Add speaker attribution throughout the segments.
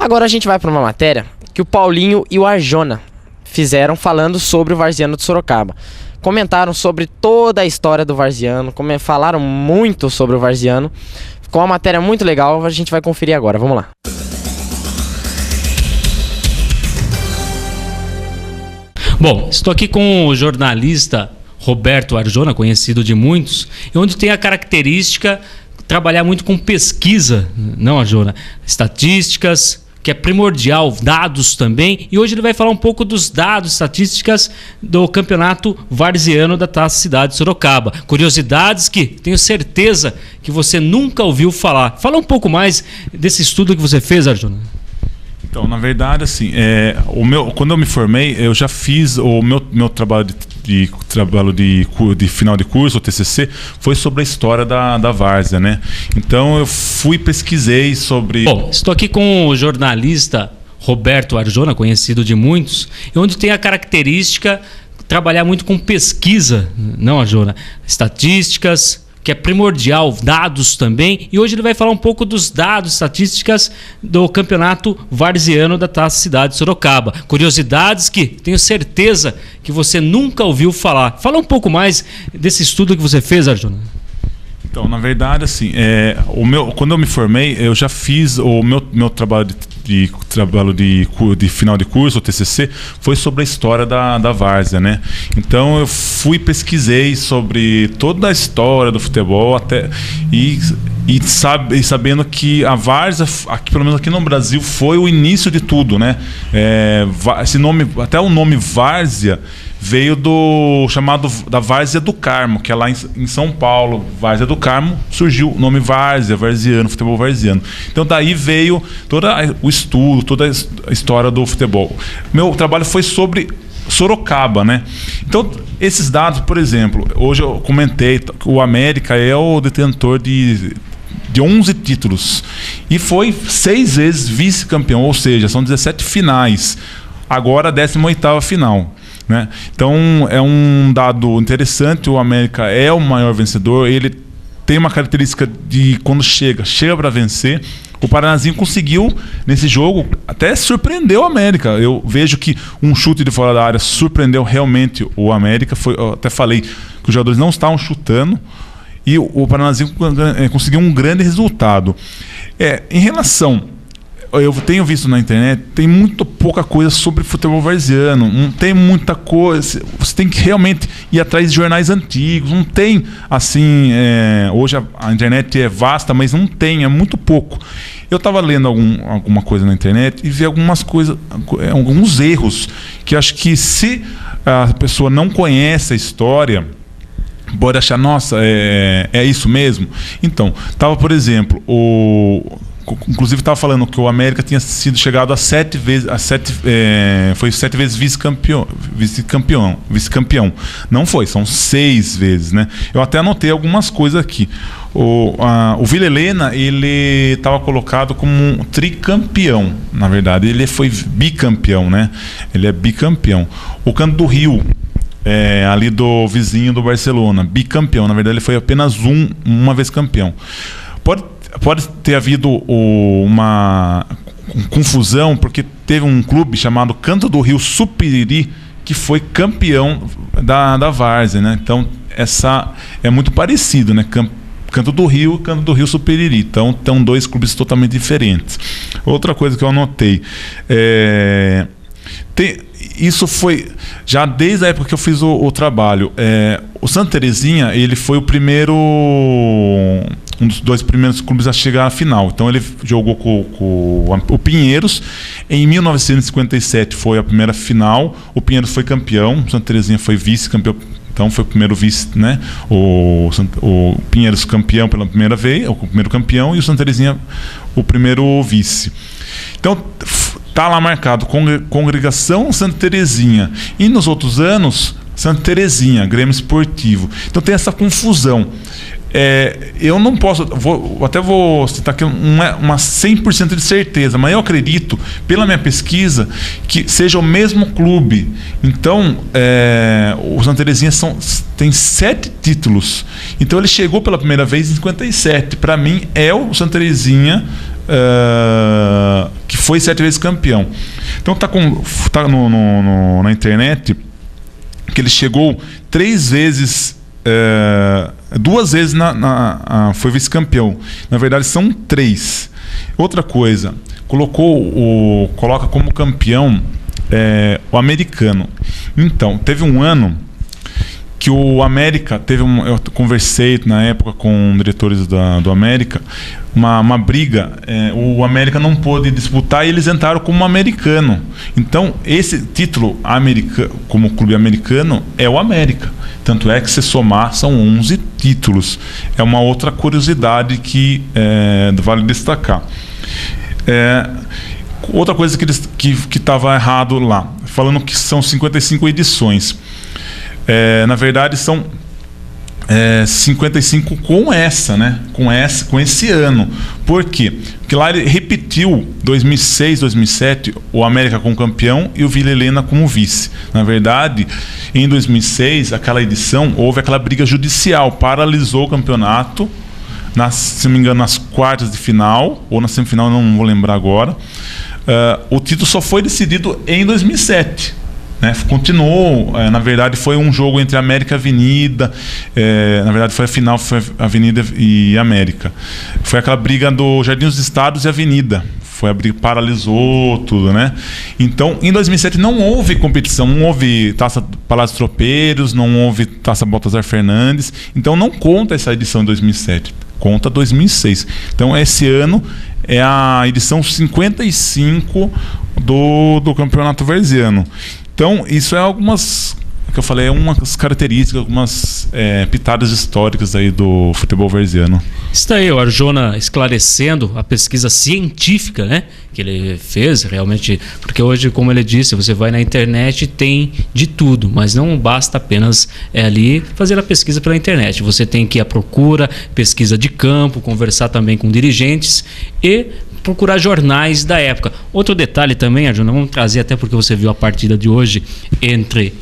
Speaker 1: Agora a gente vai para uma matéria que o Paulinho e o Arjona fizeram falando sobre o Varziano de Sorocaba. Comentaram sobre toda a história do Varziano, falaram muito sobre o Varziano. Ficou uma matéria muito legal, a gente vai conferir agora, vamos lá.
Speaker 2: Bom, estou aqui com o jornalista Roberto Arjona, conhecido de muitos, onde tem a característica de trabalhar muito com pesquisa, não, Arjona? Estatísticas, que é primordial, dados também, e hoje ele vai falar um pouco dos dados, estatísticas do campeonato varziano da Taça Cidade de Sorocaba. Curiosidades que tenho certeza que você nunca ouviu falar. Fala um pouco mais desse estudo que você fez, Arjona.
Speaker 3: Então, na verdade, assim, quando eu me formei, eu já fiz o meu trabalho de final de curso, o TCC, foi sobre a história da várzea, né? Então, eu pesquisei sobre...
Speaker 2: Bom, estou aqui com o jornalista Roberto Arjona, conhecido de muitos, onde tem a característica de trabalhar muito com pesquisa, não, Arjona? Estatísticas, que é primordial, dados também, e hoje ele vai falar um pouco dos dados, estatísticas do campeonato varziano da Taça Cidade de Sorocaba. Curiosidades que tenho certeza que você nunca ouviu falar. Fala um pouco mais desse estudo que você fez, Arjuna.
Speaker 3: Então, na verdade, assim, quando eu me formei, eu já fiz o meu trabalho de final de curso, o TCC, foi sobre a história da várzea, né? Então, eu pesquisei sobre toda a história do futebol sabendo que a várzea, pelo menos aqui no Brasil, foi o início de tudo, né? Esse nome, até o nome várzea, veio da Várzea do Carmo, que é lá em São Paulo. Várzea do Carmo, surgiu o nome várzea, varziano, futebol varziano. Então daí veio todo o estudo, toda a história do futebol. Meu trabalho foi sobre Sorocaba, né? Então, esses dados, por exemplo, hoje eu comentei que o América é o detentor de 11 títulos e foi 6 vezes vice-campeão, ou seja, são 17 finais. Agora a 18ª final. Né? Então é um dado interessante. O América é o maior vencedor. Ele tem uma característica de quando chega para vencer. O Paranazinho conseguiu nesse jogo até surpreender o América. Eu vejo que um chute de fora da área surpreendeu realmente o América. Eu até falei que os jogadores não estavam chutando e o Paranazinho conseguiu um grande resultado. Em relação, eu tenho visto na internet, tem muito pouca coisa sobre futebol varziano, não tem muita coisa, você tem que realmente ir atrás de jornais antigos, não tem assim, hoje a internet é vasta, mas não tem, é muito pouco. Eu estava lendo alguma coisa na internet e vi algumas coisas, alguns erros, que acho que se a pessoa não conhece a história, pode achar, nossa, é isso mesmo. Então, estava, por exemplo, inclusive estava falando que o América tinha sido chegado a 7 vezes, foi 7 vezes vice-campeão. Não foi, são 6 vezes, né? Eu até anotei algumas coisas aqui. O Vila Helena, ele estava colocado como um tricampeão, na verdade. Ele foi bicampeão, né? Ele é bicampeão. O Canto do Rio, ali do vizinho do Barcelona, bicampeão. Na verdade, ele foi apenas uma vez campeão. Pode ter havido uma confusão, porque teve um clube chamado Canto do Rio Supiriri que foi campeão da várzea, né? Então, essa é muito parecido, né? Canto do Rio e Canto do Rio Supiriri. Então, são 2 clubes totalmente diferentes. Outra coisa que eu anotei, isso foi já desde a época que eu fiz o trabalho. O Santa Terezinha, ele foi um dos 2 primeiros clubes a chegar à final. Então ele jogou com o Pinheiros. Em 1957 foi a primeira final. O Pinheiros foi campeão, o Santa Terezinha foi vice-campeão. Então foi o primeiro vice, né? O Pinheiros campeão pela primeira vez, o primeiro campeão, e o Santa Terezinha o primeiro vice. Então tá lá marcado Congregação Santa Terezinha. E nos outros anos, Santa Terezinha, Grêmio Esportivo. Então tem essa confusão. Eu não posso, até vou citar aqui uma 100% de certeza, mas eu acredito, pela minha pesquisa, que seja o mesmo clube. Então, o Santa Terezinha tem 7 títulos. Então, ele chegou pela primeira vez em 57. Para mim, é o Santa Terezinha que foi 7 vezes campeão. Então tá na internet que ele chegou 3 vezes, 2 vezes foi vice-campeão. Na verdade são 3. Outra coisa, coloca como campeão o americano. Então, teve um ano que o América eu conversei na época com diretores do América, uma briga, o América não pôde disputar e eles entraram como americano. Então, esse título como clube americano é o América. Tanto é que, se somar, são 11 títulos. É uma outra curiosidade que vale destacar. Outra coisa que estava errado lá, falando que são 55 edições. Na verdade são 55 com essa, né? Com esse ano. Por quê? Porque lá ele repetiu 2006, 2007 o América como campeão e o Vila Helena como vice. Na verdade, em 2006, aquela edição, houve aquela briga judicial, paralisou o campeonato, se não me engano, nas quartas de final ou na semifinal, não vou lembrar agora. O título só foi decidido em 2007. Né? Continuou, na verdade foi um jogo entre América e Avenida, na verdade foi a final, foi Avenida e América. Foi aquela briga do Jardim dos Estados e Avenida. Foi a briga, paralisou tudo, né? Então, em 2007 não houve competição, não houve Taça Palácio Tropeiros, não houve Taça Baltazar Fernandes. Então não conta essa edição de 2007, conta 2006. Então esse ano é a edição 55 do Campeonato Varziano. Então, isso é algumas, que eu falei, umas características, algumas pitadas históricas aí do futebol varziano.
Speaker 2: Está aí o Arjona esclarecendo a pesquisa científica, né, que ele fez realmente, porque hoje, como ele disse, você vai na internet e tem de tudo, mas não basta apenas ali fazer a pesquisa pela internet. Você tem que ir à procura, pesquisa de campo, conversar também com dirigentes e procurar jornais da época. Outro detalhe também, Arjona, vamos trazer até porque você viu a partida de hoje entre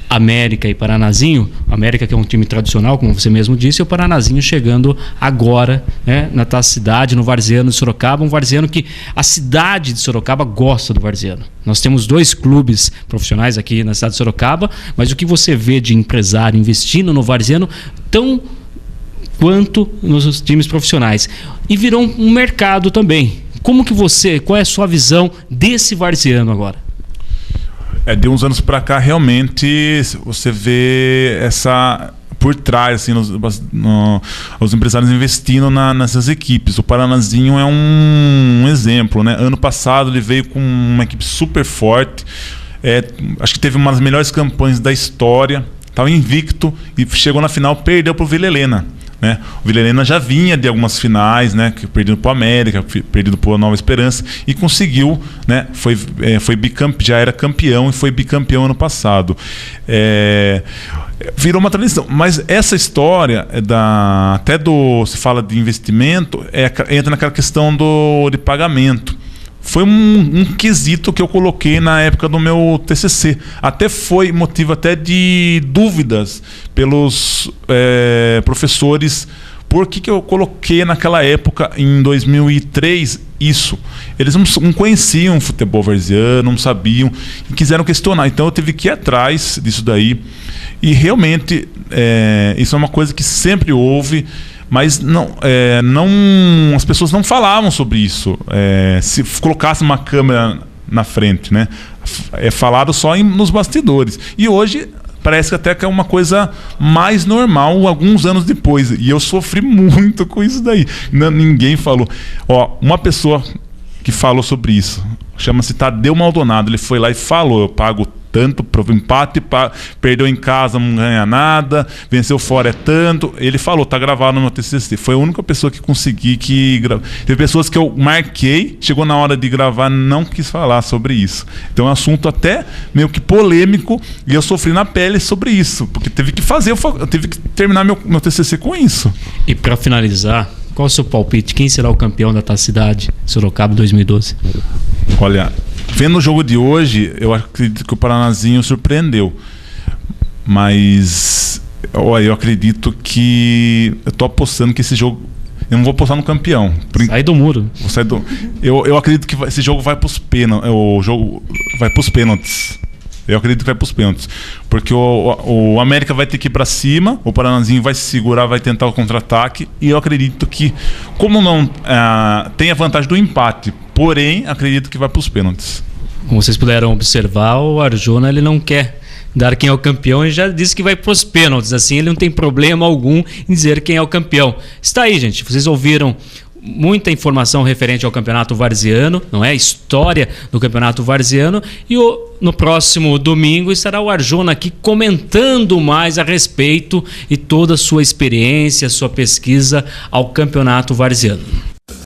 Speaker 2: América e Paranazinho. América, que é um time tradicional, como você mesmo disse, e o Paranazinho chegando agora, né, na tua cidade, no Varziano de Sorocaba, um varziano que a cidade de Sorocaba gosta do varziano. Nós temos 2 clubes profissionais aqui na cidade de Sorocaba, mas o que você vê de empresário investindo no varziano tão quanto nos times profissionais. E virou um mercado também. Qual é a sua visão desse varziano agora?
Speaker 3: De uns anos para cá, realmente, você vê essa por trás, assim, os empresários investindo nessas equipes. O Paranazinho é um exemplo, né? Ano passado ele veio com uma equipe super forte, acho que teve uma das melhores campanhas da história, estava invicto e chegou na final, perdeu para o Vila Helena. Né? O Vila Helena já vinha de algumas finais, né? Perdido para o América, perdido para a Nova Esperança, e conseguiu, né? Foi bicampeão, já era campeão e foi bicampeão ano passado. Virou uma tradição. Mas essa história se fala de investimento, entra naquela questão de pagamento. Foi um quesito que eu coloquei na época do meu TCC. Até foi motivo até de dúvidas pelos professores. Por que eu coloquei naquela época, em 2003, isso? Eles não conheciam futebol varziano, não sabiam e quiseram questionar. Então eu tive que ir atrás disso daí. E realmente isso é uma coisa que sempre houve. Mas as pessoas não falavam sobre isso. Se colocasse uma câmera na frente, né? É falado só nos bastidores. E hoje parece que até que é uma coisa mais normal alguns anos depois. E eu sofri muito com isso daí. Ninguém falou. Uma pessoa que falou sobre isso, chama-se Tadeu Maldonado. Ele foi lá e falou: eu pago tanto para o empate, perdeu em casa, não ganha nada, venceu fora é tanto. Ele falou, tá gravado no meu TCC. Foi a única pessoa que consegui Teve pessoas que eu marquei, chegou na hora de gravar, não quis falar sobre isso. Então é um assunto até meio que polêmico e eu sofri na pele sobre isso, porque teve que eu tive que terminar meu TCC com isso.
Speaker 2: E para finalizar, qual é o seu palpite? Quem será o campeão da tua cidade, Sorocaba 2012?
Speaker 3: Olha, vendo o jogo de hoje, eu acredito que o Paranazinho surpreendeu. Mas eu acredito que... Eu tô apostando que esse jogo Eu não vou apostar no campeão.
Speaker 2: Sai do muro.
Speaker 3: Eu acredito que esse jogo vai para os pênaltis. O jogo vai para os pênaltis. Eu acredito que vai para os pênaltis. Porque o América vai ter que ir para cima, o Paranazinho vai se segurar, vai tentar o contra-ataque. E eu acredito que, como não tem a vantagem do empate, porém, acredito que vai para os pênaltis.
Speaker 2: Como vocês puderam observar, o Arjona ele não quer dar quem é o campeão e já disse que vai para os pênaltis. Assim, ele não tem problema algum em dizer quem é o campeão. Está aí, gente. Vocês ouviram muita informação referente ao Campeonato Varziano, não é? História do Campeonato Varziano. E no próximo domingo estará o Arjona aqui comentando mais a respeito e toda a sua experiência, sua pesquisa ao Campeonato Varziano.